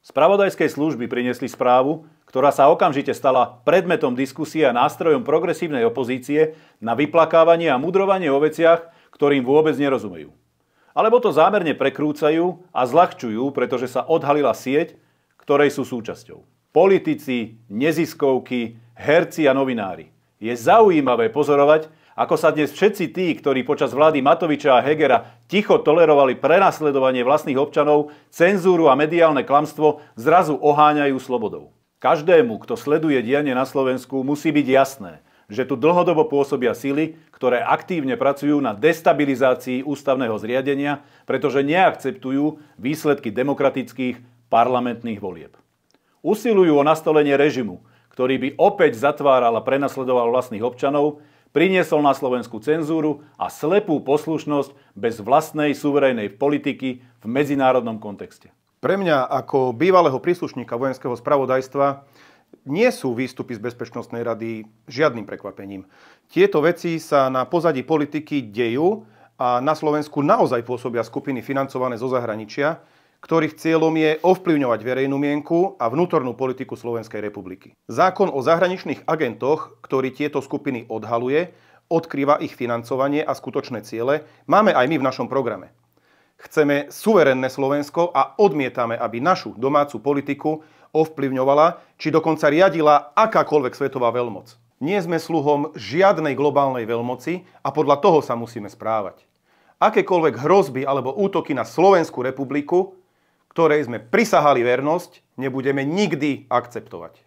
Spravodajské služby priniesli správu, ktorá sa okamžite stala predmetom diskusie a nástrojom progresívnej opozície na vyplakávanie a mudrovanie o veciach, ktorým vôbec nerozumejú. Alebo to zámerne prekrúcajú a zľahčujú, pretože sa odhalila sieť, ktorej sú súčasťou. Politici, neziskovky, herci a novinári. Je zaujímavé pozorovať, ako sa dnes všetci tí, ktorí počas vlády Matoviča a Hegera ticho tolerovali prenasledovanie vlastných občanov, cenzúru a mediálne klamstvo, zrazu oháňajú slobodou. Každému, kto sleduje dianie na Slovensku, musí byť jasné, že tu dlhodobo pôsobia sily, ktoré aktívne pracujú na destabilizácii ústavného zriadenia, pretože neakceptujú výsledky demokratických parlamentných volieb. Usilujú o nastolenie režimu, ktorý by opäť zatváral a prenasledoval vlastných občanov, priniesol na Slovensku cenzúru a slepú poslušnosť bez vlastnej suverénnej politiky v medzinárodnom kontexte. Pre mňa ako bývalého príslušníka vojenského spravodajstva nie sú výstupy z Bezpečnostnej rady žiadnym prekvapením. Tieto veci sa na pozadí politiky dejú a na Slovensku naozaj pôsobia skupiny financované zo zahraničia, ktorých cieľom je ovplyvňovať verejnú mienku a vnútornú politiku Slovenskej republiky. Zákon o zahraničných agentoch, ktorý tieto skupiny odhaluje, odkrýva ich financovanie a skutočné ciele, máme aj my v našom programe. Chceme suverénne Slovensko a odmietame, aby našu domácu politiku ovplyvňovala, či dokonca riadila akákoľvek svetová veľmoc. Nie sme sluhom žiadnej globálnej veľmoci a podľa toho sa musíme správať. Akékoľvek hrozby alebo útoky na Slovenskú republiku, ktorej sme prisahali vernosť, nebudeme nikdy akceptovať.